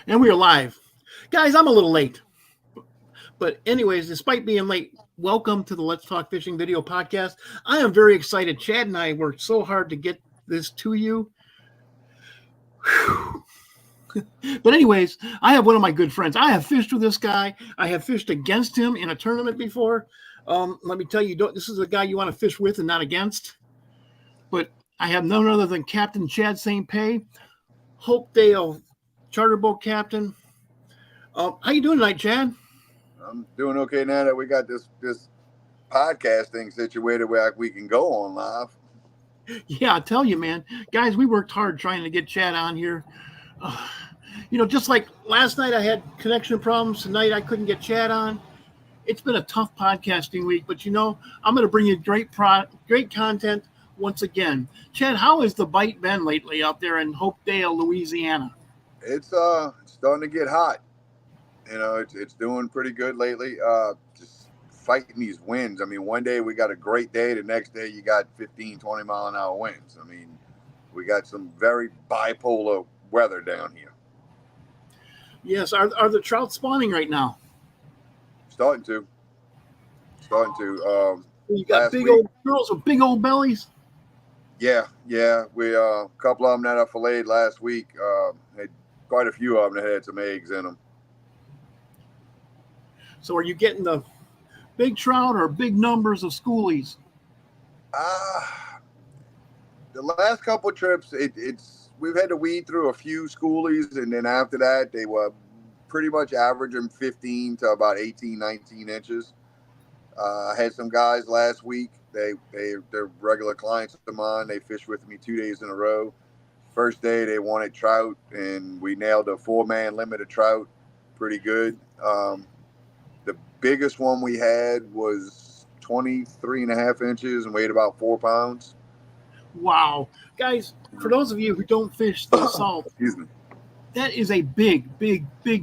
And we are live. Guys, I'm a little late. But, anyways, despite being late, welcome to the Let's Talk Fishing video podcast. I am very excited. Chad and I worked so hard to get this to you. But, anyways, I have one of my good friends. I have fished with this guy, I have fished against him in a tournament before. Let me tell you, this is a guy you want to fish with and not against. But I have none other than Captain Chad St Pe, Hopedale charter boat captain. How you doing tonight, Chad? I'm doing okay now that we got this podcast thing situated where we can go on live. Yeah, I tell you, man, guys, we worked hard trying to get Chad on here. Just like last night I had connection problems. Tonight I couldn't get Chad on. It's been a tough podcasting week, but I'm going to bring you great content once again. Chad, how has the bite been lately out there in Hopedale, Louisiana? It's starting to get hot. It's doing pretty good lately. Just fighting these winds. I mean, one day we got a great day. The next day you got 15, 20 mile an hour winds. I mean, we got some very bipolar weather down here. Yes. Are the trout spawning right now? Starting to. You got big old girls with big old bellies? Yeah. We a couple of them that I filleted last week. Had quite a few of them that had some eggs in them. So are you getting the big trout or big numbers of schoolies? The last couple of trips, we've had to weed through a few schoolies, and then after that, they were pretty much averaging 15 to about 18, 19 inches. I had some guys last week. They're regular clients of mine. They fished with me 2 days in a row. First day, they wanted trout, and we nailed a 4-man limit of trout pretty good. The biggest one we had was 23 and a half inches and weighed about 4 pounds. Wow. Guys, for those of you who don't fish the salt, excuse me, that is a big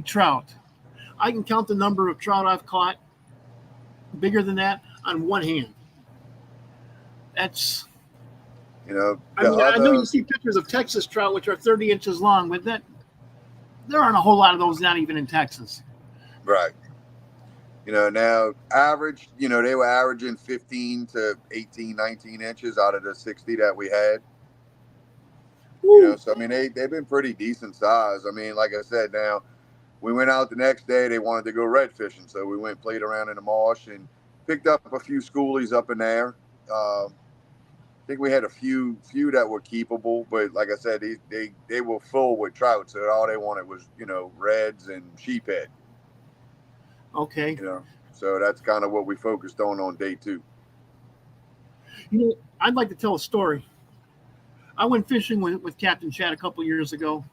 trout. I can count the number of trout I've caught bigger than that on one hand. That's, I know you see pictures of Texas trout, which are 30 inches long, but there aren't a whole lot of those, not even in Texas. Right. Now average, they were averaging 15 to 18, 19 inches out of the 60 that we had. So, I mean, they've been pretty decent size. I mean, like I said, now we went out the next day, they wanted to go red fishing. So we went, played around in the marsh and picked up a few schoolies up in there. I think we had a few that were keepable, but like I said, they were full with trout. So all they wanted was, reds and sheephead. Okay. So that's kind of what we focused on day 2. I'd like to tell a story. I went fishing with Captain Chad a couple years ago,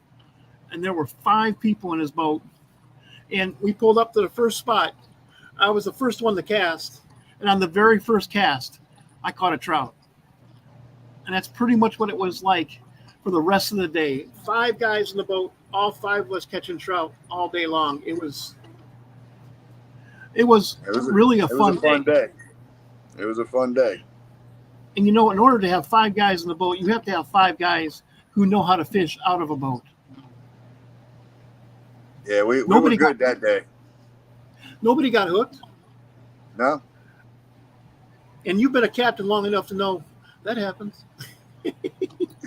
and there were 5 people in his boat, and we pulled up to the first spot. I was the first one to cast, and on the very first cast, I caught a trout. And that's pretty much what it was like for the rest of the day. 5 guys in the boat, all 5 of us catching trout all day long. It was really a fun day. It was a fun day. And in order to have 5 guys in the boat, you have to have 5 guys who know how to fish out of a boat. Yeah, we were good that day. Nobody got hooked? No. And you've been a captain long enough to know that happens.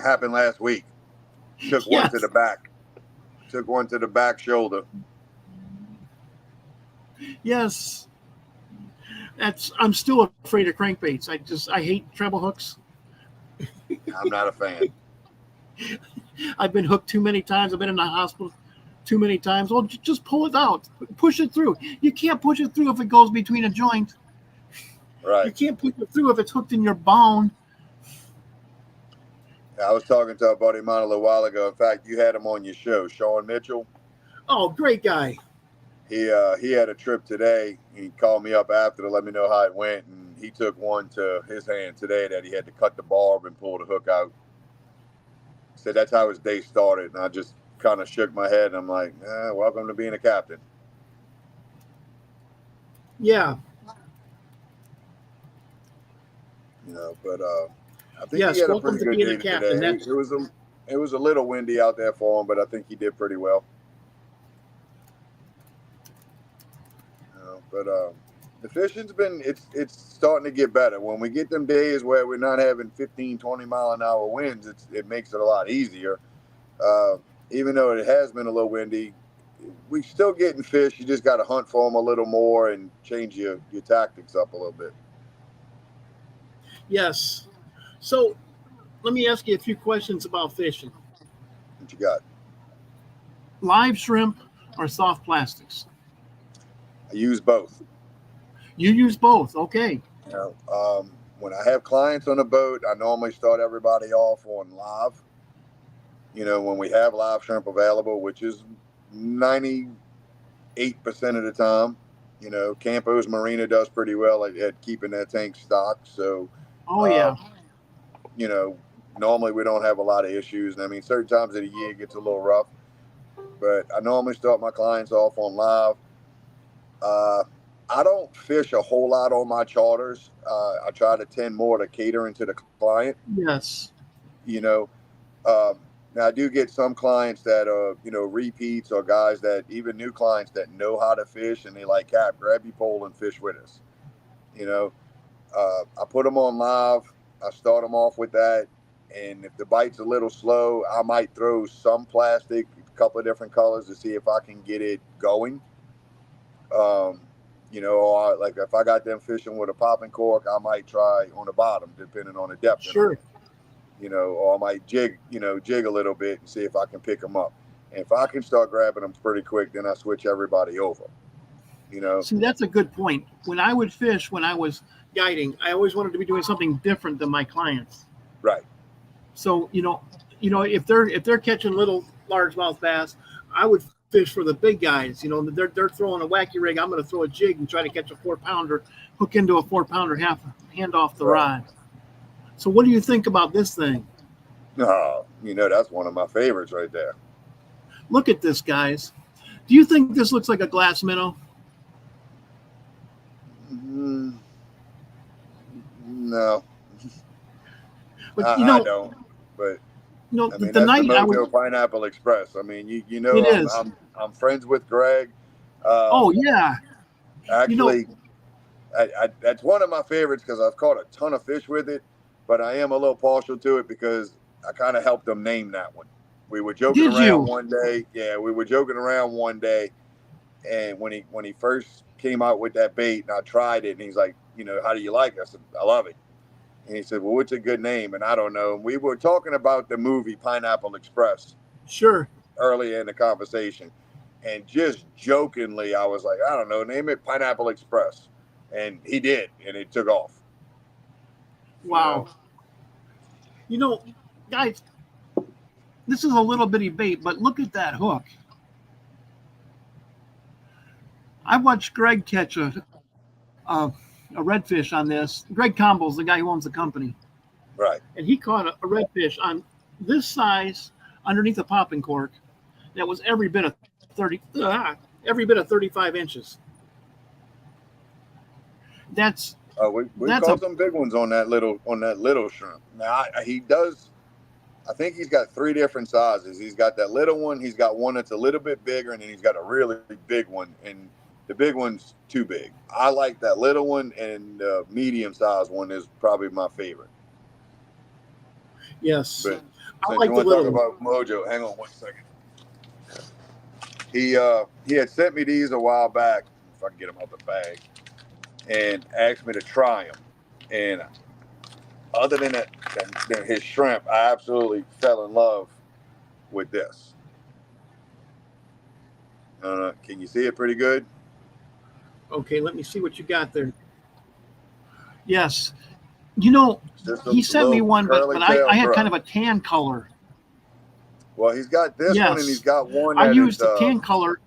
Happened last week. Took one to the back. Took one to the back shoulder. Yes. I'm still afraid of crankbaits. I hate treble hooks. I'm not a fan. I've been hooked too many times. I've been in the hospital too many times. Well, just pull it out. Push it through. You can't push it through if it goes between a joint. Right. You can't push it through if it's hooked in your bone. I was talking to a buddy of mine a little while ago. In fact, you had him on your show, Sean Mitchell. Oh, great guy. He had a trip today. He called me up after to let me know how it went, and he took one to his hand today that he had to cut the barb and pull the hook out. Said that's how his day started, and I just kind of shook my head, and I'm like, welcome to being a captain. Yeah. But I think he had a pretty good day today. It was a little windy out there for him, but I think he did pretty well. But the fishing's been it's starting to get better. When we get them days where we're not having 15, 20 mile an hour winds, it makes it a lot easier. Even though it has been a little windy, we still getting fish. You just got to hunt for them a little more and change your tactics up a little bit. Yes. So let me ask you a few questions about fishing. What you got? Live shrimp or soft plastics? I use both. You use both. Okay. When I have clients on a boat, I normally start everybody off on live. When we have live shrimp available, which is 98% of the time. Campo's Marina does pretty well at keeping that tank stocked. So, yeah. Normally we don't have a lot of issues. I mean, certain times of the year it gets a little rough, but I normally start my clients off on live. I don't fish a whole lot on my charters. I try to tend more to catering to the client. Yes. Now I do get some clients that are, repeats, or guys that even new clients that know how to fish, and they like, Cap, grab your pole and fish with us. I put them on live. I start them off with that. And if the bite's a little slow, I might throw some plastic, a couple of different colors to see if I can get it going. Or like if I got them fishing with a popping cork, I might try on the bottom, depending on the depth. Sure. Or I might jig a little bit and see if I can pick them up. And if I can start grabbing them pretty quick, then I switch everybody over. See, that's a good point. When I would fish, when I was guiding, I always wanted to be doing something different than my clients. Right. So, if they're catching little largemouth bass, I would fish for the big guys. They're throwing a wacky rig. I'm going to throw a jig and try to catch a 4-pounder, hook into a 4-pounder, hand off the rod. So what do you think about this thing? Oh, that's one of my favorites right there. Look at this, guys. Do you think this looks like a glass minnow? No. But I don't. But the that's night the Mojo Pineapple Express. I mean, I'm friends with Greg. Yeah. Actually, that's one of my favorites because I've caught a ton of fish with it. But I am a little partial to it because I kind of helped them name that one. We were joking around one day. Yeah, we were joking around one day, and when he first came out with that bait, and I tried it, and he's like, how do you like it? I said, I love it. And he said, well, what's a good name? And I don't know. We were talking about the movie Pineapple Express. Sure. Earlier in the conversation, and just jokingly, I was like, I don't know, name it Pineapple Express, and he did, and it took off. Wow. Guys, this is a little bitty bait, but look at that hook. I watched Greg catch a redfish on this. Greg Comble's the guy who owns the company. Right. And he caught a redfish on this size underneath a popping cork that was every bit of 35 inches. That's we caught some big ones on that little shrimp. Now I think he's got 3 different sizes. He's got that little one, he's got one that's a little bit bigger, and then he's got a really big one, and the big one's too big. I like that little one, and the medium sized one is probably my favorite. Yes. But I since like you the want to little talk about Mojo, hang on one second. He had sent me these a while back, if I can get them out the bag, and asked me to try them. And other than his shrimp, I absolutely fell in love with this. Can you see it pretty good? Okay, let me see what you got there. Yes. He sent me one, but I had kind of a tan color. Well, he's got this one, and he's got one that I used the tan color.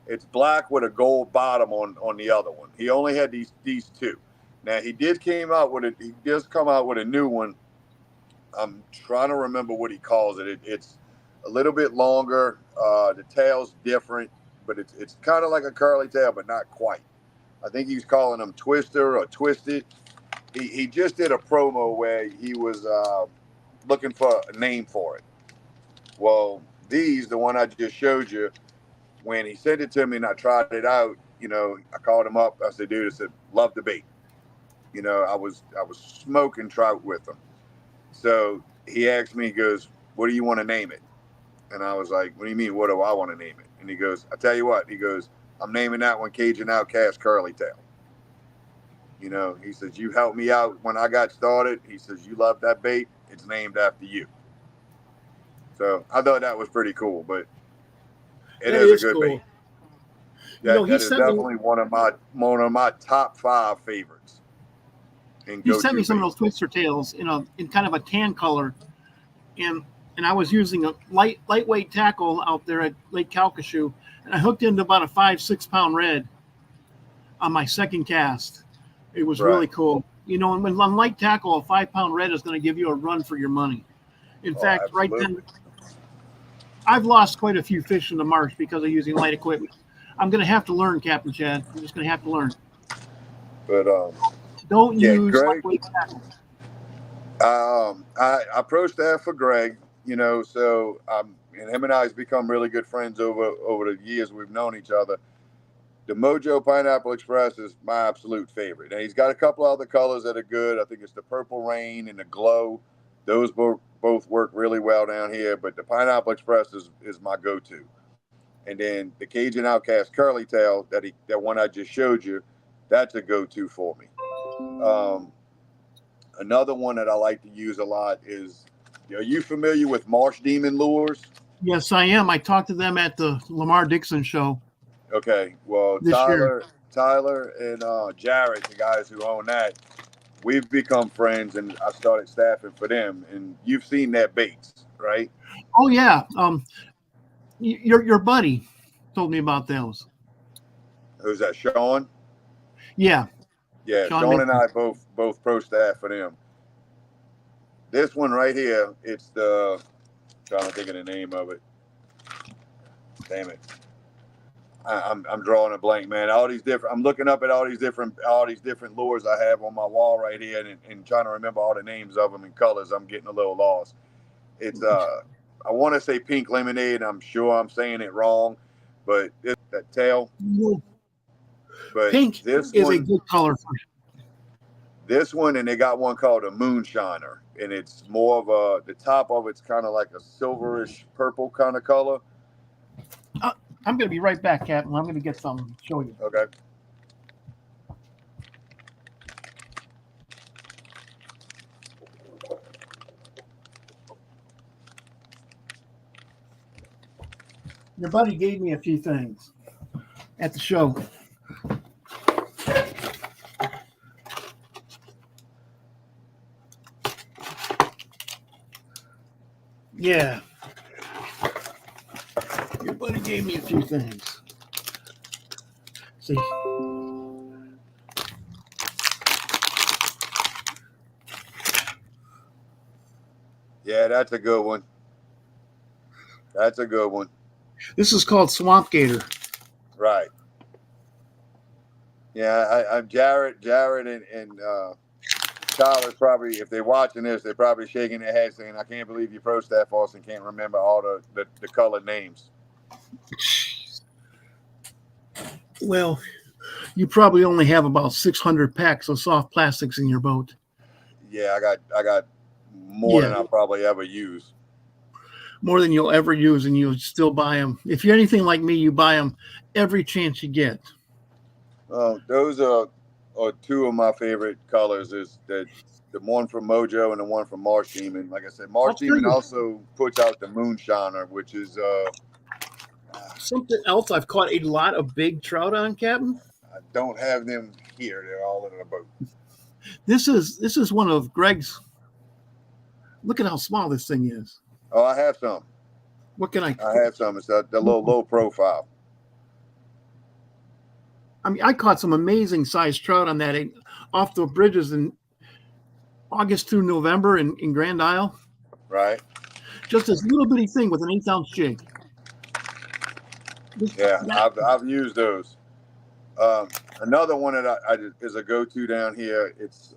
It's black with a gold bottom on the other one. He only had these 2. Now he just come out with a new one. I'm trying to remember what he calls it. It's a little bit longer. The tail's different, but it's kind of like a curly tail, but not quite. I think he was calling them Twister or Twisted. He just did a promo where he was looking for a name for it. Well, the one I just showed you, when he sent it to me and I tried it out, I called him up. I said, dude, I said, love the bait. I was smoking trout with him. So he asked me, he goes, what do you want to name it? And I was like, what do you mean? What do I want to name it? And he goes, I tell you what, he goes, I'm naming that one Cajun Outcast Curly Tail. He says, you helped me out when I got started. He says, you love that bait. It's named after you. So I thought that was pretty cool, but it is a good cool. bait. That is definitely one of my top 5 favorites. He sent me some of those twister tails in kind of a tan color, and I was using a lightweight tackle out there at Lake Calcasieu, and I hooked into about a 5-6 pound red on my second cast. It was really cool. And when on light tackle, a 5 pound red is going to give you a run for your money. In fact, absolutely. right then, I've lost quite a few fish in the marsh because of using light equipment. I'm going to have to learn, Captain Chad. I'm just going to have to learn. But don't use lightweight tackle. I approached that for Greg, so and him and I has become really good friends over the years we've known each other. The Mojo Pineapple Express is my absolute favorite. And he's got a couple other colors that are good. I think it's the Purple Rain and the Glow. Those both work really well down here, but the Pineapple Express is my go-to. And then the Cajun Outcast Curly Tail, that one I just showed you, that's a go-to for me. Another one that I like to use a lot is, are you familiar with Marsh Demon Lures? Yes, I am. I talked to them at the Lamar Dixon show. Okay, well, Tyler and Jared, the guys who own that, we've become friends, and I started staffing for them. And you've seen that baits, right? Oh yeah. Your buddy told me about those. Who's that? Sean? Yeah. Yeah, Sean and I both pro staff for them. This one right here, it's the, trying to think of the name of it. Damn it. I'm drawing a blank, man. I'm looking up at all these different lures I have on my wall right here, and trying to remember all the names of them and colors. I'm getting a little lost. It's I want to say Pink Lemonade. I'm sure I'm saying it wrong, but it's that tail. But pink is a good color for it. This one, and they got one called a Moonshiner, and it's more of the top of it's kind of like a silverish purple kind of color. I'm going to be right back, Captain. I'm going to get something to show you. Okay. Your buddy gave me a few things at the show. Yeah. Your buddy gave me a few things. See. Yeah, that's a good one. That's a good one. This is called Swamp Gator. Right. Yeah, I'm Jared and Tyler probably, if they're watching this, they're probably shaking their head saying, I can't believe you pro staff us and can't remember all the colored names. Well, you probably only have about 600 packs of soft plastics in your boat. Yeah, I got more than I'll probably ever use. More than you'll ever use, and you'll still buy them. If you're anything like me, you buy them every chance you get. Those are two of my favorite colors. Is the one from Mojo and the one from Marsh Demon. Like I said, Marsh Demon also puts out the Moonshiner, which is something else I've caught a lot of big trout on, Captain. I don't have them here. They're all in the boat. This is one of Greg's. Look at how small this thing is. Oh, I have some. What can I have some. It's the little low profile. I mean, I caught some amazing sized trout on that off the bridges in August through November in Grand Isle. Right. Just this little bitty thing with an 1/8-ounce jig. Yeah, I've used those. Another one that is a go-to down here. It's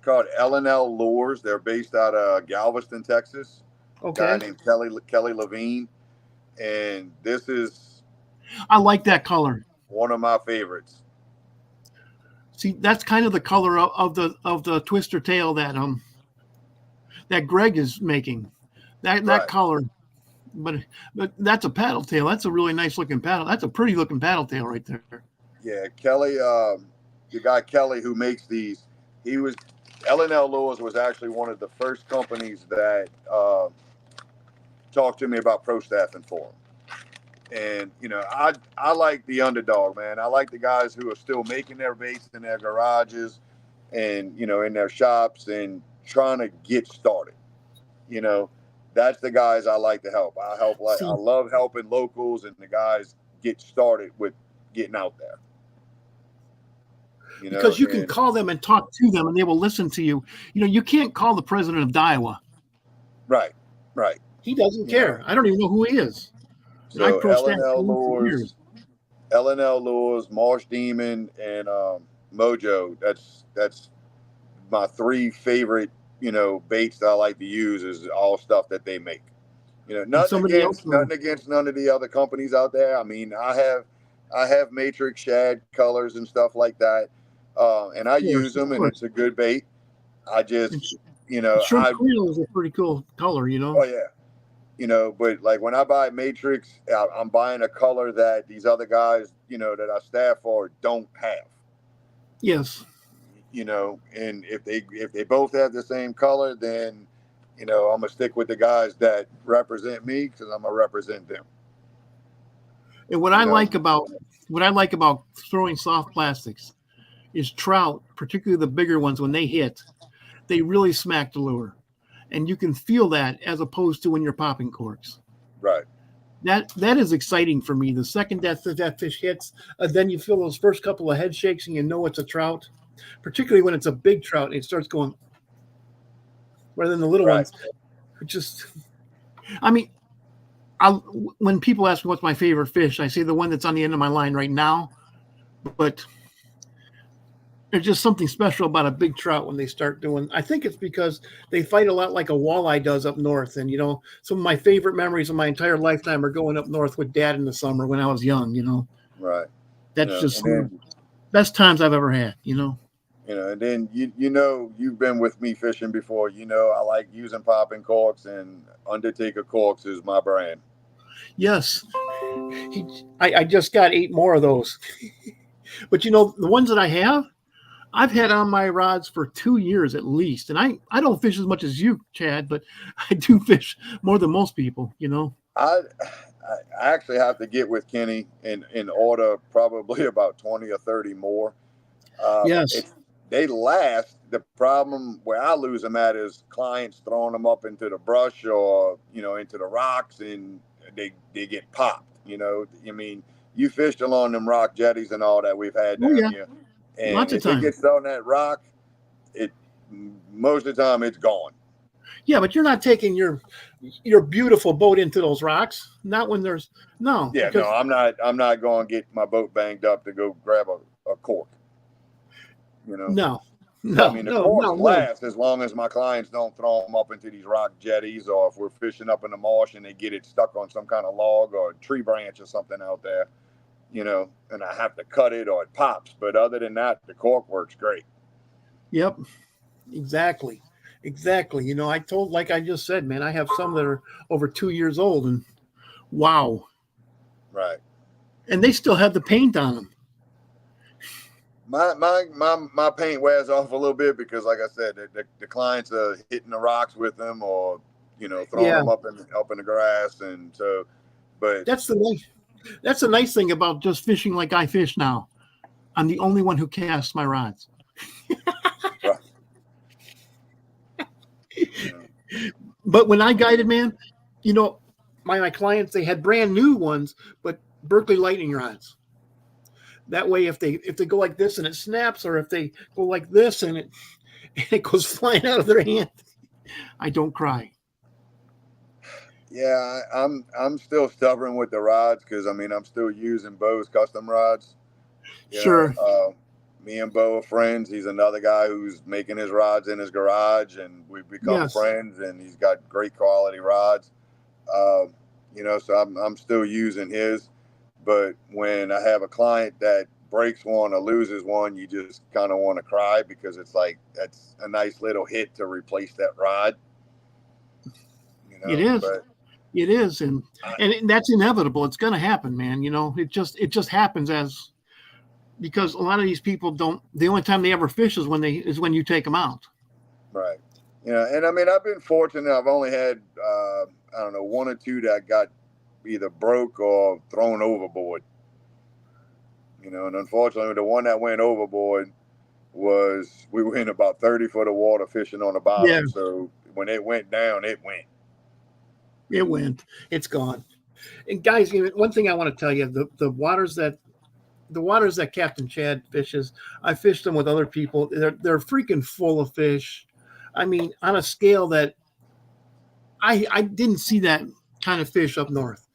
called L&L Lures. They're based out of Galveston, Texas. Okay. A guy named Kelly Levine, and this is. I like that color. one of my favorites. See, that's kind of the color of the twister tail that Greg is making. That Right. color. But that's a paddle tail. That's a really nice looking paddle. That's a pretty looking paddle tail right there. Yeah, Kelly, the guy Kelly who makes these, he was L&L Lures was actually one of the first companies that talked to me about pro staffing for him. And I like the underdog, man. I like the guys who are still making their baits in their garages and in their shops and trying to get started. That's the guys I like to help. I love helping locals and the guys get started with getting out there. Because you can call them and talk to them and they will listen to you. You can't call the president of Iowa. Right. He doesn't care. I don't even know who he is. So L&L Lures, Marsh Demon, and Mojo. That's my three favorite, baits that I like to use is all stuff that they make. Nothing against none of the other companies out there. I mean, I have Matrix shad colors and stuff like that, and I use them, and it's a good bait. I just, Shrimp Creole is a pretty cool color, Oh yeah. But like when I buy Matrix, I'm buying a color that these other guys, that I staff for don't have. Yes. And if they both have the same color, then, I'm gonna stick with the guys that represent me because I'm gonna represent them. And what I like about throwing soft plastics is trout, particularly the bigger ones, when they hit, they really smack the lure. And you can feel that as opposed to when you're popping corks. Right. That is exciting for me. The second that fish hits, then you feel those first couple of head shakes and you know it's a trout, particularly when it's a big trout and it starts going, rather than the little ones. Just, I mean, when people ask me what's my favorite fish, I say the one that's on the end of my line right now, but there's just something special about a big trout when they start doing. I think it's because they fight a lot like a walleye does up north. And, some of my favorite memories of my entire lifetime are going up north with Dad in the summer when I was young, Right. That's just the best times I've ever had, And then, you've been with me fishing before. I like using popping corks, and Undertaker Corks is my brand. Yes. I just got 8 more of those. But, the ones that I've had on my rods for 2 years at least. And I don't fish as much as you, Chad, but I do fish more than most people, I actually have to get with Kenny and order probably about 20 or 30 more. Yes. They last. The problem where I lose them at is clients throwing them up into the brush or, into the rocks, and they get popped. I mean, you fished along them rock jetties and all that we've had down here. And lots of time. If it gets on that rock, most of the time it's gone. Yeah, but you're not taking your beautiful boat into those rocks. Not when there's no. Yeah, no, I'm not going to get my boat banged up to go grab a cork. No. I mean, the corks last as long as my clients don't throw them up into these rock jetties, or if we're fishing up in the marsh and they get it stuck on some kind of log or a tree branch or something out there, and I have to cut it or it pops. But other than that, the cork works great. Yep, exactly. Like I just said, man, I have some that are over 2 years old, and wow. Right. And they still have the paint on them. My paint wears off a little bit because, like I said, the clients are hitting the rocks with them or throwing them up in the grass, and so. But that's the nice thing about just fishing like I fish now. I'm the only one who casts my rods. But when I guided, man, my clients, they had brand new ones, but Berkeley lightning rods. That way, if they go like this and it snaps, or if they go like this and it goes flying out of their hand, I don't cry. Yeah, I'm still stubborn with the rods because I'm still using Bo's custom rods. Sure. Me and Bo are friends. He's another guy who's making his rods in his garage, and we've become friends. And he's got great quality rods. So I'm still using his. But when I have a client that breaks one or loses one, you just kind of want to cry because it's like that's a nice little hit to replace that rod, It is. But It is, and I, that's inevitable. It's going to happen, man. It just happens as because a lot of these people don't. The only time they ever fish is when you take them out. right. And I mean, I've been fortunate. I've only had, I don't know, one or two that got either broke or thrown overboard. And unfortunately, the one that went overboard was we were in about 30 foot of water fishing on the Yeah, bottom. So when it went down, it went. it went. It's gone. And guys, one thing I want to tell you: the waters that Captain Chad fishes, I fished them with other people. They're freaking full of fish. I mean, on a scale that I didn't see that kind of fish up north.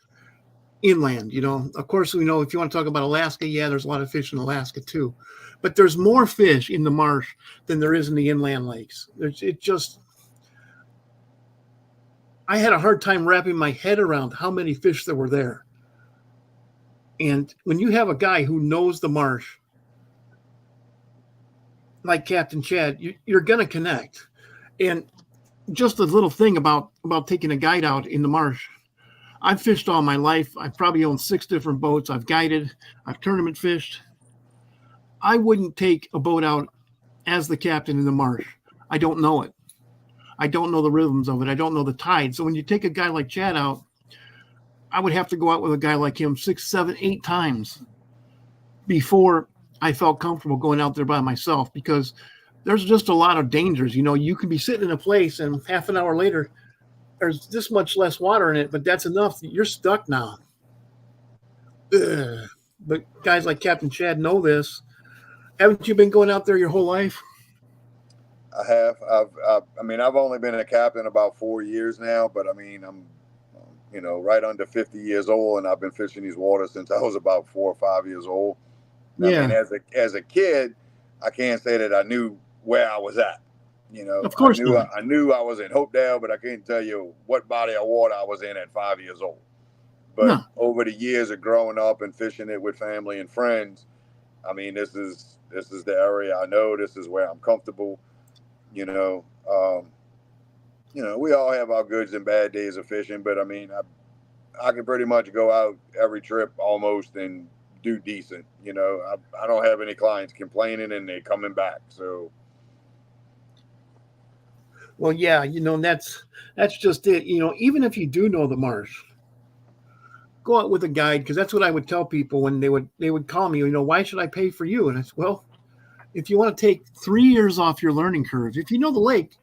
Inland. Of course, we know if you want to talk about Alaska, yeah, there's a lot of fish in Alaska too, but there's more fish in the marsh than there is in the inland lakes. I had a hard time wrapping my head around how many fish there were there. And when you have a guy who knows the marsh, like Captain Chad, you're going to connect. And just a little thing about taking a guide out in the marsh. I've fished all my life. I've probably owned 6 different boats. I've guided. I've tournament fished. I wouldn't take a boat out as the captain in the marsh. I don't know it. I don't know the rhythms of it. I don't know the tide. So when you take a guy like Chad out, I would have to go out with a guy like him 6, 7, 8 times before I felt comfortable going out there by myself because there's just a lot of dangers. You could be sitting in a place and half an hour later, there's this much less water in it, but that's enough. You're stuck now. Ugh. But guys like Captain Chad know this. Haven't you been going out there your whole life? I have. I mean, I've only been a captain about 4 years now, but I mean, I'm, right under 50 years old, and I've been fishing these waters since I was about 4 or 5 years old. I mean, Yeah, as a kid, I can't say that I knew where I was at. of course not. I knew I was in Hopedale, but I couldn't tell you what body of water I was in at 5 years old. But No, over the years of growing up and fishing it with family and friends, I mean, this is the area I know. This is where I'm comfortable. You know, um, we all have our goods and bad days of fishing, but I mean, I can pretty much go out every trip almost and do decent. I don't have any clients complaining and they're coming back. So, well, yeah, that's just it. Even if you do know the marsh, go out with a guide because that's what I would tell people when they would call me. Why should I pay for you? And I said, well, if you want to take 3 years off your learning curve, if you know the lake,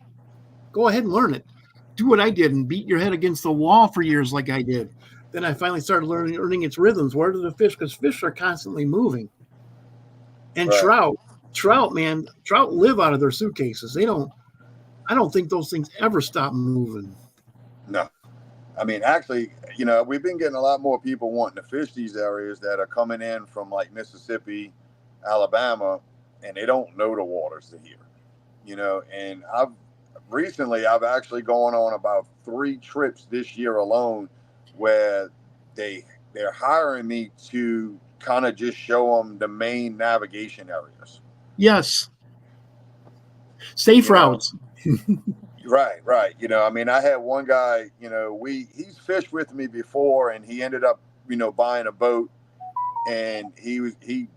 go ahead and learn it. Do what I did and beat your head against the wall for years like I did. Then I finally started learning its rhythms. Where do the fish? Because fish are constantly moving. And right. trout, man, trout live out of their suitcases. They don't. I don't think those things ever stop moving. No. I mean, actually, we've been getting a lot more people wanting to fish these areas that are coming in from like Mississippi, Alabama, and they don't know the waters here. And I've actually gone on about 3 trips this year alone where they're hiring me to kind of just show them the main navigation areas. Yes, safe You know, routes. right. I mean, I had one guy, he's fished with me before and he ended up, buying a boat, and he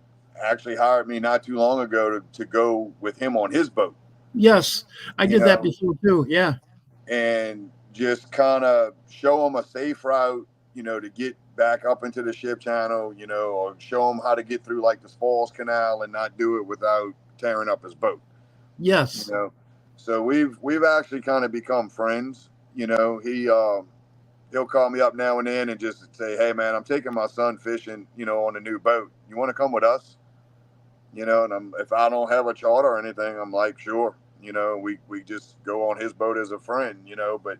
actually hired me not too long ago to go with him on his boat, Yes, I you did that know, before too. Yeah. and just kind of show them a safe route, to get back up into the ship channel, or show them how to get through like the Falls Canal and not do it without tearing up his boat, you Yes. know. So we've actually kind of become friends. He'll call me up now and then and just say, "Hey man, I'm taking my son fishing, on a new boat. You want to come with us?" And if I don't have a charter or anything, I'm like, "Sure." We just go on his boat as a friend, but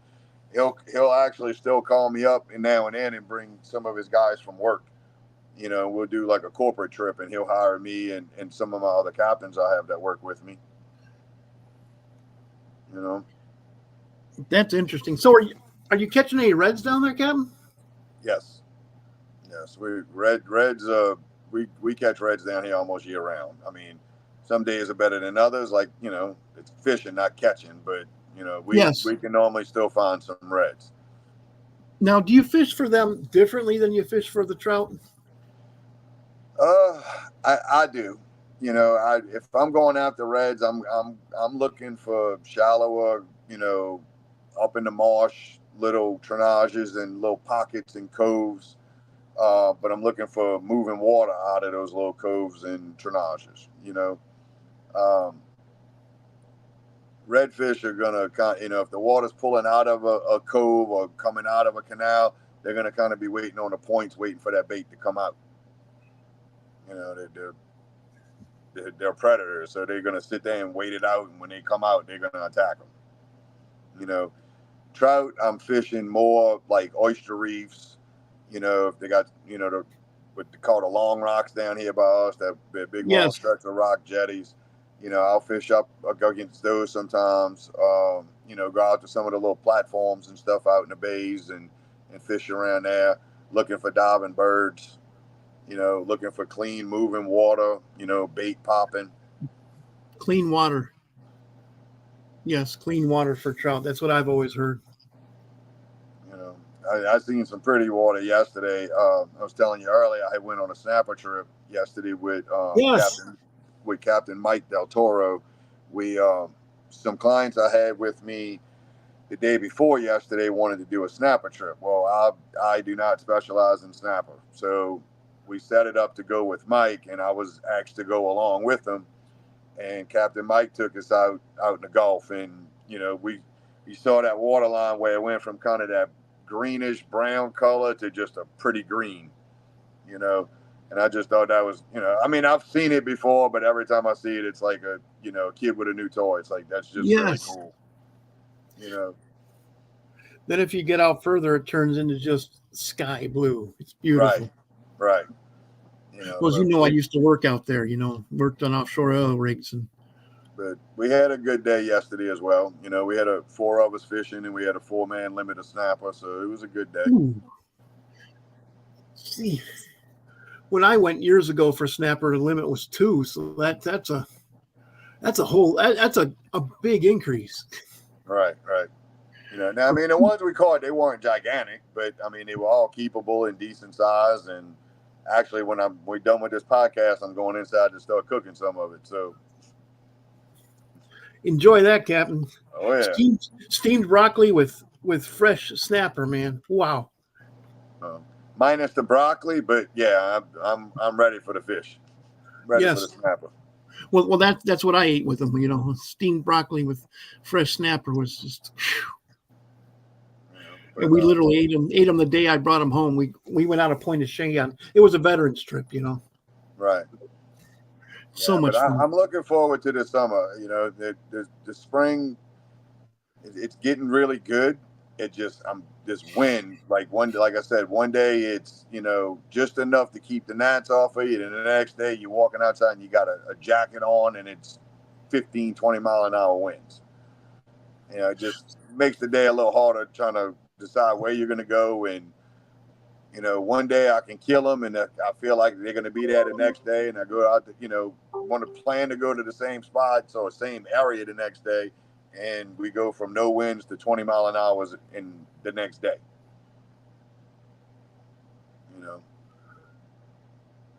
he'll actually still call me up and now and then and bring some of his guys from work. We'll do like a corporate trip and he'll hire me and some of my other captains I have that work with me. You know. That's interesting. So are you catching any reds down there, Captain? Yes. Yes, reds. We catch reds down here almost year round. I mean, some days are better than others. Like it's fishing, not catching. But Yes. we can normally still find some reds. Now, do you fish for them differently than you fish for the trout? I do. If I'm going after reds, I'm looking for shallower. Up in the marsh, little trenages and little pockets and coves. But I'm looking for moving water out of those little coves and trenages. Um, redfish are gonna if the water's pulling out of a cove or coming out of a canal, they're gonna kind of be waiting on the points, waiting for that bait to come out. They're predators, so they're gonna sit there and wait it out, and when they come out, they're gonna attack them. Trout, I'm fishing more like oyster reefs. If they got what they call the long rocks down here by us, that big long Yes. stretch of rock jetties. I'll fish up, I'll go against those sometimes. Go out to some of the little platforms and stuff out in the bays and fish around there, looking for diving birds. Looking for clean moving water. Bait popping. Clean water. Yes, clean water for trout. That's what I've always heard. You know, I seen some pretty water yesterday. I was telling you earlier, I went on a snapper trip yesterday with Yes. Captain Mike Del Toro. We some clients I had with me the day before yesterday wanted to do a snapper trip. Well, I do not specialize in snapper, so we set it up to go with Mike, and I was asked to go along with him. And Captain Mike took us out in the Gulf, and we saw that water line where it went from kind of that greenish brown color to just a pretty green, and I just thought that was, I mean, I've seen it before, but every time I see it, it's like a kid with a new toy. It's like, that's just really Yes. cool. Then if you get out further, it turns into just sky blue. It's Right, beautiful. right. Well, as you But know, I used to work out there. Worked on offshore oil rigs, and we had a good day yesterday as well. We had four of us fishing, and we had a 4-man limit of snapper, so it was a good day. ooh, see, when I went years ago for snapper, the limit was 2. So that's a big increase. Right. Now I mean, the ones we caught, they weren't gigantic, but I mean, they were all keepable and decent size. And actually, when we're done with this podcast, I'm going inside to start cooking some of it. So Enjoy that, Captain. oh yeah, Steamed broccoli with fresh snapper, man. Wow. minus the broccoli, but yeah, I'm ready for the fish, ready for the Yes. snapper. Well, that's what I ate with them. Steamed broccoli with fresh snapper was just. And we literally ate them the day I brought them home. We went out of Point of Cheyenne. It was a veterans trip, Right. So much fun. I'm looking forward to the summer. The spring, it's getting really good. This wind, like I said, one day it's just enough to keep the gnats off of you, and the next day you're walking outside and you got a jacket on and it's 15, 20 mile an hour winds. It just makes the day a little harder trying to decide where you're going to go. And one day I can kill them, and I feel like they're going to be there the next day, and I go out to want to plan to go to the same spot or same area the next day, and we go from no winds to 20 mile an hour in the next day.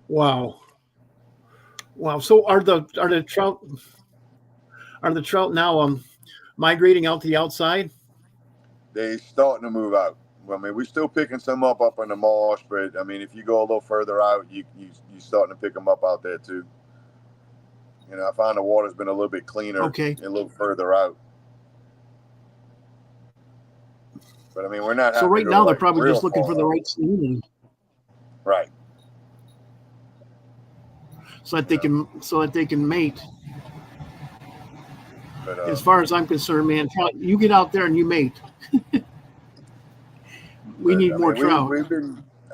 Wow. So are the trout now migrating out to the outside? They starting to move out. I mean, we're still picking some up in the marsh, but I mean, if you go a little further out, you starting to pick them up out there too. I find the water's been a little bit cleaner, Okay. a little further out. But I mean, we're not. So right now they're probably just looking for the right season. Right. So that they can mate. But, as far as I'm concerned, man, you get out there and you mate. We need more trout.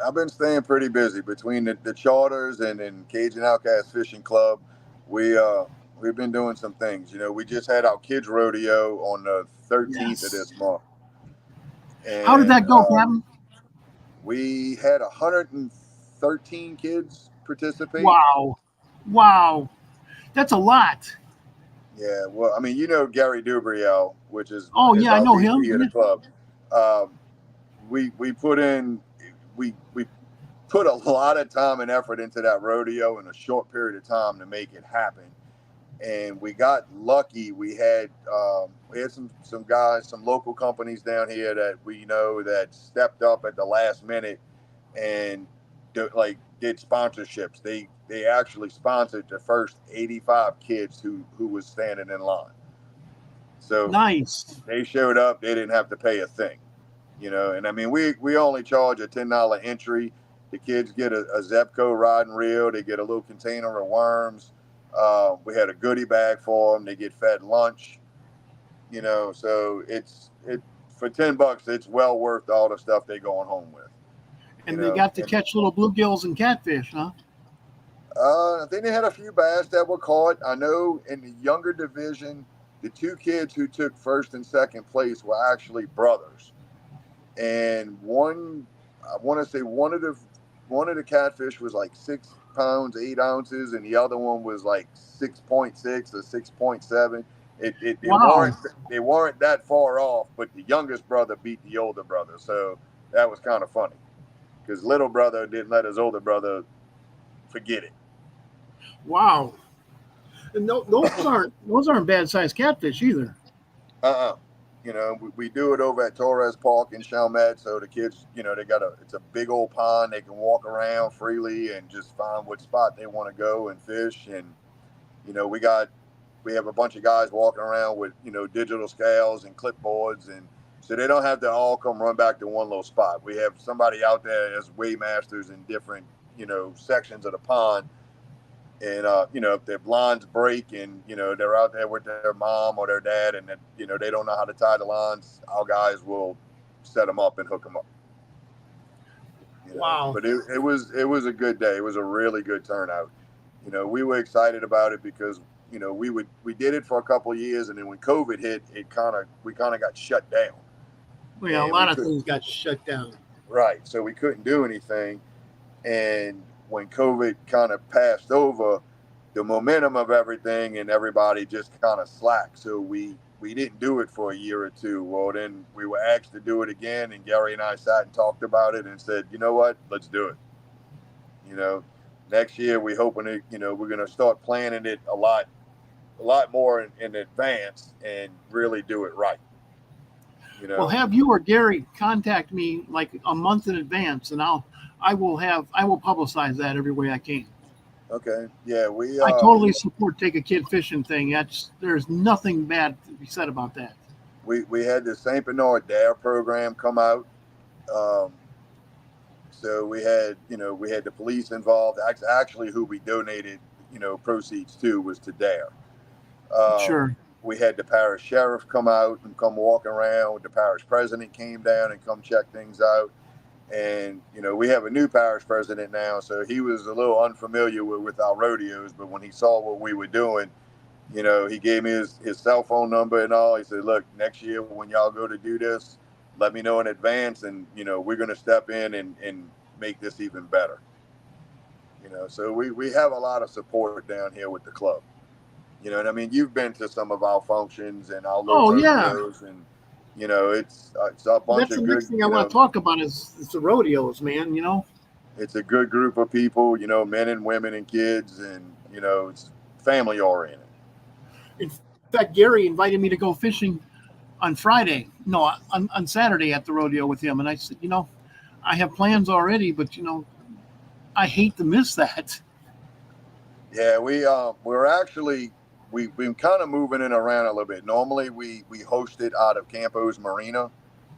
I've been staying pretty busy between the charters and Cajun Outcast Fishing Club. We've been doing some things. We just had our kids rodeo on the 13th of this month. And, how did that go, Captain? We had 150 13 kids participate. Wow, that's a lot. Yeah, well, I mean, Gary Dubriel, which is Oh yeah, I our know VP him. of the Yeah. club. Um, we put in we put a lot of time and effort into that rodeo in a short period of time to make it happen, and we got lucky. We had some guys, some local companies down here that we know that stepped up at the last minute and did sponsorships. They actually sponsored the first 85 kids who was standing in line. So Nice. they showed up. They didn't have to pay a thing, And I mean, we only charge a $10 entry. The kids get a Zepco rod and reel. They get a little container of worms. We had a goodie bag for them. They get fed lunch. So it's for $10. It's well worth all the stuff they're going home with. And they got to And catch little bluegills and catfish, huh? I think they had a few bass that were caught. I know in the younger division, the two kids who took first and second place were actually brothers. And I want to say one of the catfish was like 6 pounds 8 ounces, and the other one was like 6.6 or 6.7. Wow. They weren't that far off, but the youngest brother beat the older brother, so that was kind of funny because little brother didn't let his older brother forget it. Wow. And those aren't bad sized catfish either. Uh-uh. We do it over at Torres Park in Chalmette. So the kids, it's a big old pond. They can walk around freely and just find what spot they want to go and fish. And, we have a bunch of guys walking around with, digital scales and clipboards. And so they don't have to all come run back to one little spot. We have somebody out there as weigh masters in different, sections of the pond. And if their blinds break and they're out there with their mom or their dad and they don't know how to tie the lines, our guys will set them up and hook them up. Wow. But it was a good day. It was a really good turnout. We were excited about it because we did it for a couple of years, and then when COVID hit, we kind of got shut down. Well, yeah, a And lot of things got shut down. right, so we couldn't do anything. And when COVID kind of passed over, the momentum of everything and everybody just kind of slacked. So we didn't do it for a year or two. Well, then we were asked to do it again, and Gary and I sat and talked about it and said, you know what, let's do it. Next year we're hoping to, we're going to start planning it a lot more in advance and really do it right. Well, have you or Gary contact me like a month in advance, and I will publicize that every way I can. Okay. Yeah, I totally support take a kid fishing thing. There's nothing bad to be said about that. We had the St. Bernard Dare program come out. So we had the police involved. Actually, who we donated, proceeds to was to Dare. Sure. We had the parish sheriff come out and come walk around. The parish president came down and come check things out. And, we have a new parish president now, so he was a little unfamiliar with our rodeos. But when he saw what we were doing, he gave me his cell phone number and all. He said, look, next year when y'all go to do this, let me know in advance. And, we're going to step in and make this even better. So we have a lot of support down here with the club. And I mean, you've been to some of our functions and our little rodeos, and it's a bunch That's of the good. next thing I want to talk about is the rodeos, man. It's a good group of people. Men and women and kids, and it's family oriented. In fact, Gary invited me to go fishing on Friday. No, on Saturday at the rodeo with him, and I said, I have plans already, but I hate to miss that. Yeah, we're actually. We've been kind of moving it around a little bit. Normally, we host it out of Campos Marina.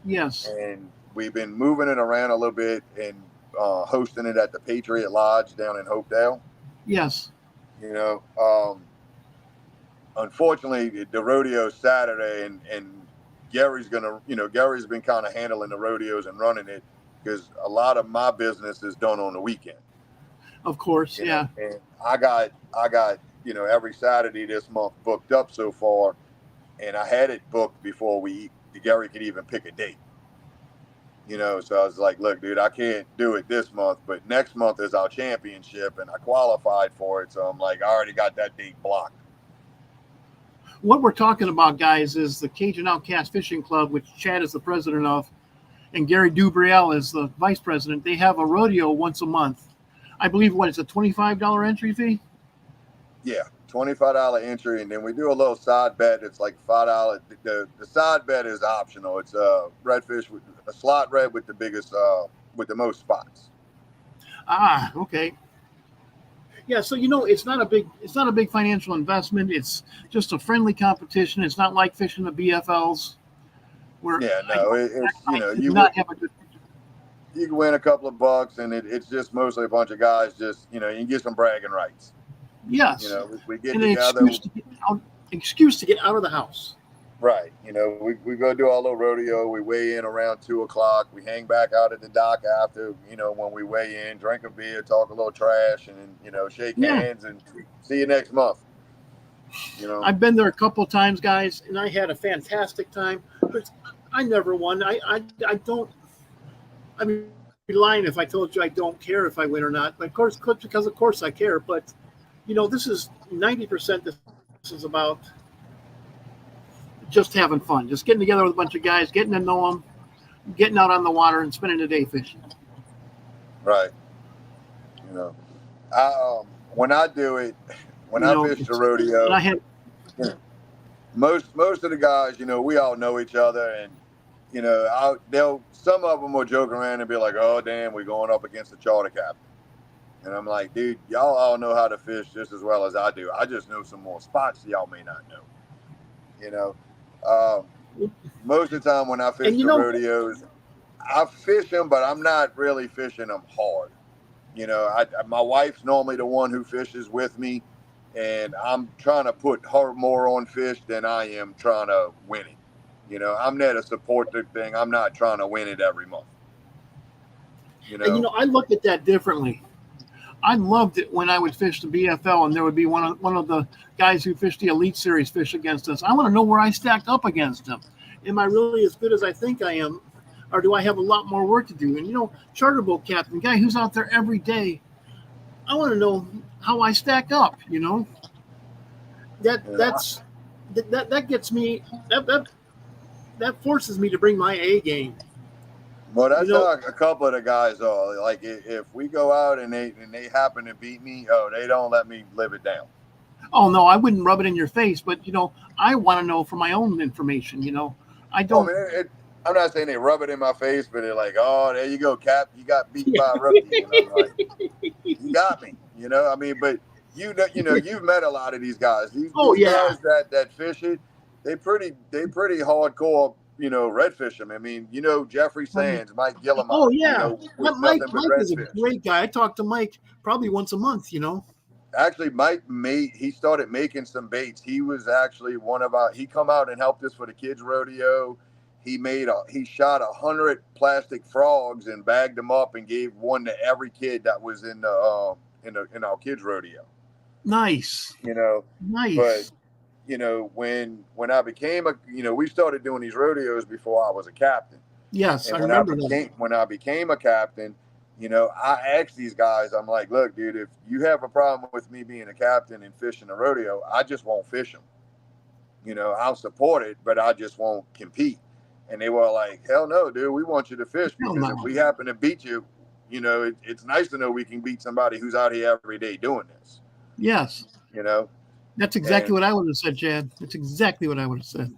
Yes. And we've been moving it around a little bit and hosting it at the Patriot Lodge down in Hopedale. Yes. Unfortunately, the rodeo Saturday, and Gary's Gary's been kind of handling the rodeos and running it because a lot of my business is done on the weekend. Of course, yeah. And I got every Saturday this month booked up so far, and I had it booked before Gary could even pick a date. You know, so I was like, look, dude, I can't do it this month, but next month is our championship, and I qualified for it. So I'm like, I already got that date blocked. What we're talking about, guys, is the Cajun Outcast Fishing Club, which Chad is the president of, and Gary Dubriel is the vice president. They have a rodeo once a month. I believe, what, it's a $25 entry fee? Yeah, $25 entry, and then we do a little side bet. It's like $5. The side bet is optional. It's a redfish with a slot red with with the most spots. Ah, okay. Yeah, so it's not a big financial investment. It's just a friendly competition. It's not like fishing the BFLs where Yeah, no, it's you not have a good. You can win a couple of bucks, and it's just mostly a bunch of guys. Just you can get some bragging rights. Yes. We get and together. An excuse to get out of the house. Right. We go do our little rodeo. We weigh in around 2:00. We hang back out at the dock after, when we weigh in, drink a beer, talk a little trash, and shake hands and see you next month. I've been there a couple of times, guys, and I had a fantastic time. But I never won. I don't. I'd be lying if I told you I don't care if I win or not. But of course I care. But this is 90%. This is about just having fun, just getting together with a bunch of guys, getting to know them, getting out on the water, and spending the day fishing. Right. When I do it, when I fish the rodeo, most of the guys, we all know each other, and some of them will joke around and be like, "Oh, damn, we're going up against the charter captain." And I'm like, dude, y'all all know how to fish just as well as I do. I just know some more spots y'all may not know. Most of the time when I fish the rodeos, I fish them, but I'm not really fishing them hard. My wife's normally the one who fishes with me, and I'm trying to put her more on fish than I am trying to win it. I'm there to support the thing. I'm not trying to win it every month. And I look at that differently. I loved it when I would fish the BFL and there would be one of the guys who fished the Elite Series fish against us. I want to know where I stacked up against him. Am I really as good as I think I am, or do I have a lot more work to do? And charter boat captain, guy who's out there every day, I want to know how I stack up. That gets me that forces me to bring my A game. Well, that's how a couple of the guys are. Like, if we go out and they happen to beat me, they don't let me live it down. Oh, no, I wouldn't rub it in your face. But, I want to know for my own information, I don't. I'm not saying they rub it in my face, but they're like, "Oh, there you go, Cap. You got beat by a rookie." And I'm like, "You got me." But you've met a lot of these guys. These guys that fish it, they pretty hardcore. Red fishermen. Jeffrey Sands, Mike Gilliam. Oh yeah, Mike is a great guy. I talk to Mike probably once a month. Actually, Mike he started making some baits. He was actually he come out and helped us for the kids rodeo. He shot 100 plastic frogs and bagged them up and gave one to every kid that was in our kids rodeo. Nice. Nice. But when I became we started doing these rodeos before I was a captain. Yes, and I remember when I became a captain, I asked these guys, I'm like, look, dude, if you have a problem with me being a captain and fishing a rodeo, I just won't fish them. I'll support it, but I just won't compete. And they were like, hell no, dude, we want you to fish because if we happen to beat you, it's nice to know we can beat somebody who's out here every day doing this. Yes. That's exactly what I would have said, Chad. That's exactly what I would have said.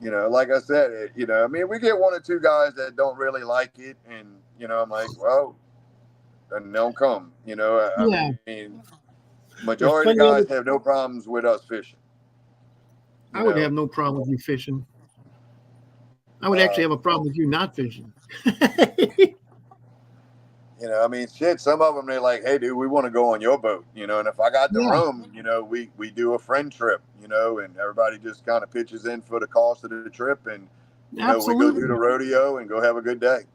Like I said, we get one or two guys that don't really like it, and I'm like, well, then don't come. Majority of guys have no problems with us fishing. I would have no problem with you fishing. I would actually have a problem with you not fishing. Shit, some of them, they're like, hey, dude, we want to go on your boat, and if I got the room, we do a friend trip, and everybody just kind of pitches in for the cost of the trip, and, we go do the rodeo and go have a good day.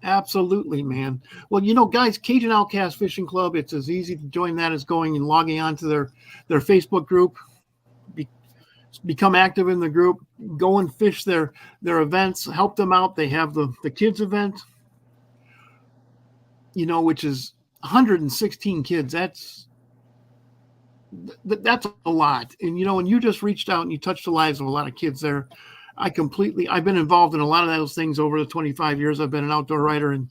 Absolutely, man. Well, guys, Cajun Outcast Fishing Club, it's as easy to join that as going and logging on to their Facebook group. become active in the group, go and fish their events, help them out. They have the kids event, which is 116 kids. That's a lot. And, and you just reached out and you touched the lives of a lot of kids there. I've been involved in a lot of those things over the 25 years. I've been an outdoor writer and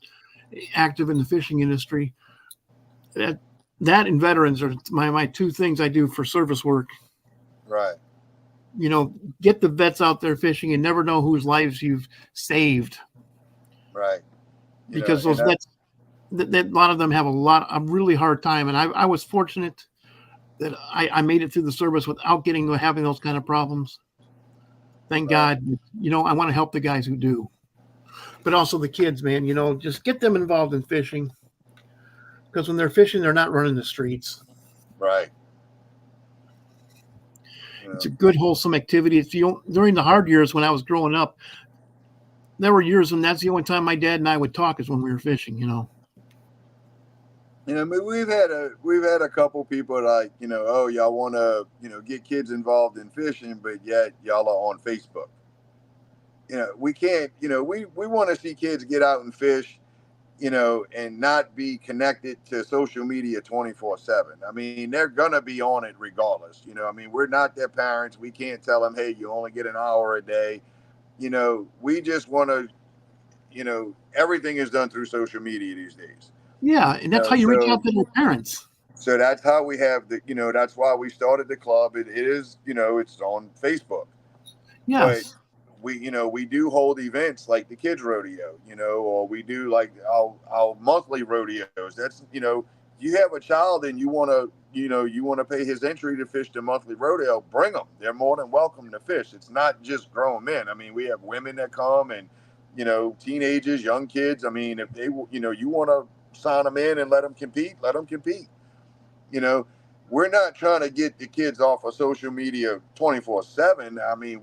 active in the fishing industry. That and veterans are my two things I do for service work. Right. Get the vets out there fishing and never know whose lives you've saved. Right. Because those vets, a lot of them have a really hard time. And I was fortunate that I made it through the service without having those kind of problems. Thank God. I want to help the guys who do. But also the kids, man, just get them involved in fishing. Because when they're fishing, they're not running the streets. Right. It's a good, wholesome activity. During the hard years when I was growing up, there were years when that's the only time my dad and I would talk is when we were fishing, we've had a couple people like, oh, y'all want to, get kids involved in fishing, but yet y'all are on Facebook. We can't, we want to see kids get out and fish, and not be connected to social media 24/7. I mean, they're going to be on it regardless. We're not their parents. We can't tell them, hey, you only get an hour a day. We just want to, everything is done through social media these days. Yeah. And that's how you reach out to their parents. So that's how we have that's why we started the club. It is, it's on Facebook. Yes. But we do hold events like the kids rodeo, or we do like our monthly rodeos. That's, you have a child and you want to pay his entry to fish the monthly rodeo, bring them. They're more than welcome to fish. It's not just grown men. I mean, we have women that come and, teenagers, young kids. I mean, if they, you want to sign them in and let them compete, let them compete. We're not trying to get the kids off of social media 24/7. I mean,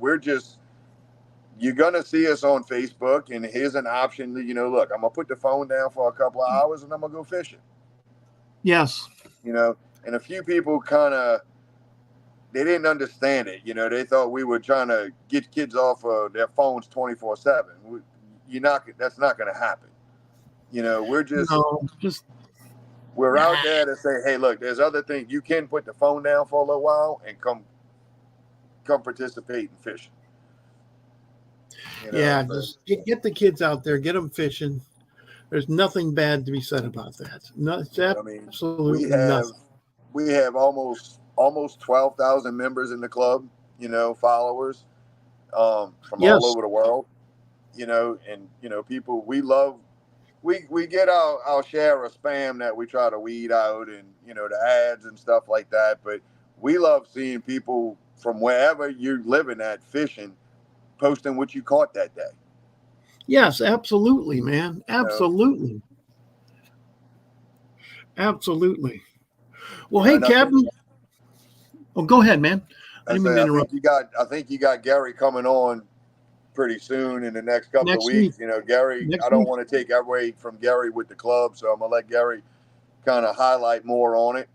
you're going to see us on Facebook, and here's an option that, look, I'm going to put the phone down for a couple of hours and I'm going to go fishing. Yes. And a few people they didn't understand it. They thought we were trying to get kids off of their phones 24/7. That's not going to happen. We're out there to say, hey, look, there's other things. You can put the phone down for a little while and come participate in fishing. Just get the kids out there, get them fishing. There's nothing bad to be said about that. No, absolutely nothing. We have almost 12,000 members in the club, followers from all over the world, and people we get our share of spam that we try to weed out, and the ads and stuff like that, but we love seeing people from wherever you're living at fishing posting what you caught that day. Yes, absolutely, man. Absolutely. Absolutely. Well, hey, Captain. Go ahead, man. I think you got Gary coming on pretty soon in the next couple of weeks. Gary, I don't want to take away from Gary with the club, so I'm going to let Gary kind of highlight more on it.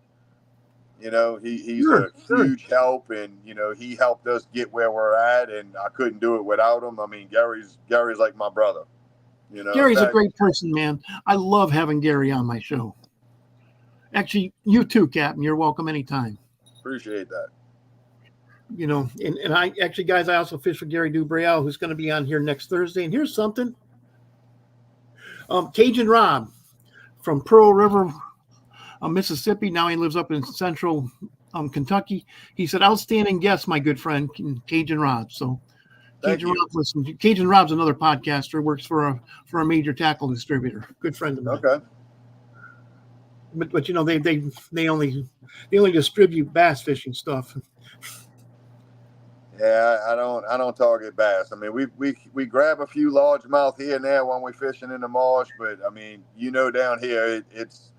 He's a huge help, and he helped us get where we're at, and I couldn't do it without him. I mean, Gary's like my brother. Gary's a great person, man. I love having Gary on my show. Actually, you too, Captain. You're welcome anytime. Appreciate that. And I actually, guys, I also fish for Gary Dubriel, who's going to be on here next Thursday. And here's something. Cajun Rob from Pearl River, Mississippi. Now he lives up in central Kentucky. He said, outstanding guest, my good friend, Cajun Rob. So Cajun Rob's another podcaster, works for a major tackle distributor. Good friend of mine. Okay. But they only distribute bass fishing stuff. Yeah, I don't target bass. I mean, we grab a few largemouth here and there when we're fishing in the marsh, but I mean, down here it's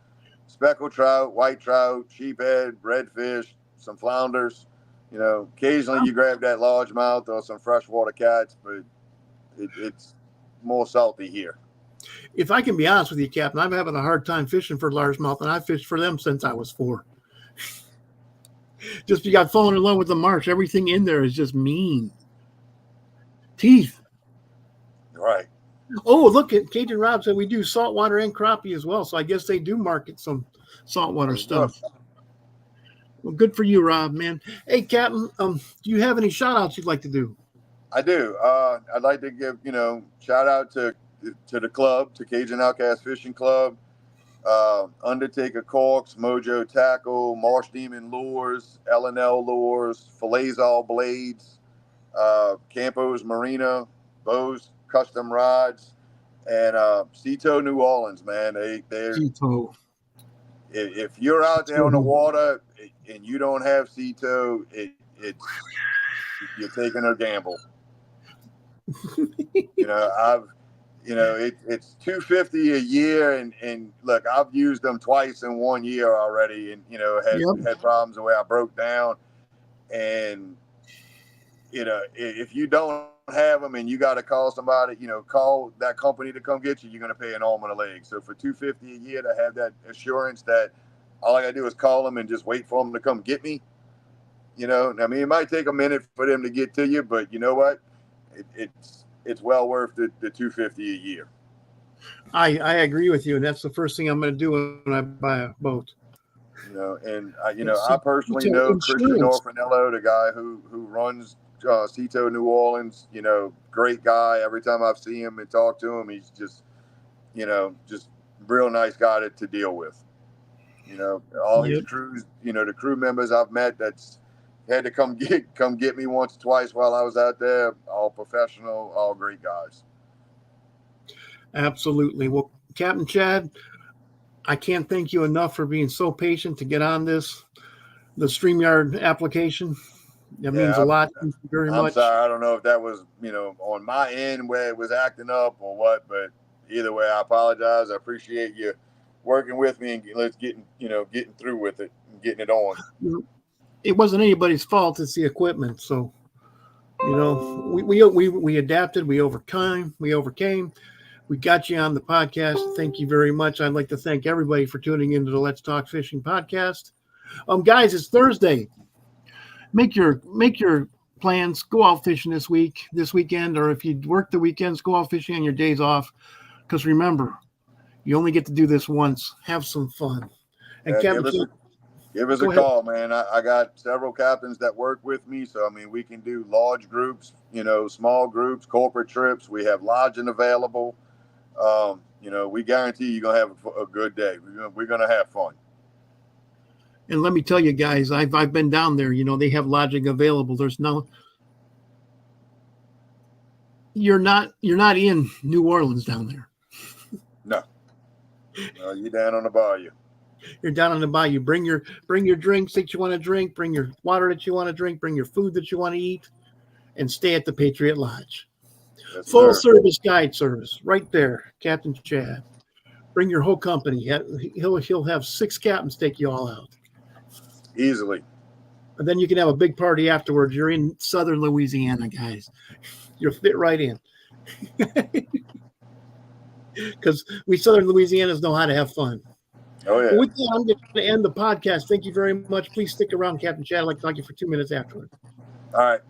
speckled trout, white trout, sheephead, redfish, some flounders. Occasionally you grab that largemouth or some freshwater cats, but it's more salty here. If I can be honest with you, Captain, I'm having a hard time fishing for largemouth, and I've fished for them since I was 4. Just you got fallen in love with the marsh. Everything in there is just mean. Teeth. Right. Oh, look at Cajun Rob said we do saltwater and crappie as well. So I guess they do market some saltwater stuff. Well, good for you, Rob, man. Hey, Captain, do you have any shout outs you'd like to do? I do. I'd like to give, shout out to the club, to Cajun Outcast Fishing Club, Undertaker Corks, Mojo Tackle, Marsh Demon Lures, L&L Lures, Fillets All Blades, Campos Marina, Bose Custom Rods, and Cito New Orleans, man. They're Cito. If you're out there on the water and you don't have Cito, you're taking a gamble. It's $250 a year, and look, I've used them twice in 1 year already, and had problems where I broke down, and if you don't have them and you got to call somebody, call that company to come get you, you're going to pay an arm and a leg. So for $250 a year to have that assurance that all I got to do is call them and just wait for them to come get me, I mean, it might take a minute for them to get to you, but you know what? It's well worth the $250 a year. I agree with you, and that's the first thing I'm going to do when I buy a boat. I personally know Christian Orfanello, the guy who runs Cito New Orleans. Great guy. Every time I've seen him and talked to him, he's just real nice guy to deal with. All his crews, the crew members I've met that's had to come get me once or twice while I was out there, all professional, all great guys. Absolutely. Well, Captain Chad, I can't thank you enough for being so patient to get on the StreamYard application. That means a lot. Thank you very much. I'm sorry. I don't know if that was, on my end where it was acting up or what, but either way, I apologize. I appreciate you working with me and let's getting through with it and getting it on. It wasn't anybody's fault. It's the equipment. So, we adapted, we overcame. We got you on the podcast. Thank you very much. I'd like to thank everybody for tuning into the Let's Talk Fishing podcast. Guys, it's Thursday. Make your plans. Go out fishing this weekend, or if you work the weekends, go out fishing on your days off. Because remember, you only get to do this once. Have some fun. And give us a call, man. I got several captains that work with me, so I mean, we can do large groups, small groups, corporate trips. We have lodging available. We guarantee you're gonna have a good day. We're gonna have fun. And let me tell you guys, I've been down there. They have lodging available. There's no. You're not in New Orleans down there. No, you're down on the bayou. You're down on the bayou. Bring your drinks that you want to drink. Bring your water that you want to drink. Bring your food that you want to eat, and stay at the Patriot Lodge. Yes, full service guide service right there, Captain Chad. Bring your whole company. He'll have 6 captains take you all out easily. And then you can have a big party afterwards. You're in southern Louisiana, guys. You'll fit right in. Because we southern Louisianans know how to have fun. Oh, yeah. Well, with that, I'm going to end the podcast. Thank you very much. Please stick around, Captain Chad. I'd like to talk to you for 2 minutes afterward. All right.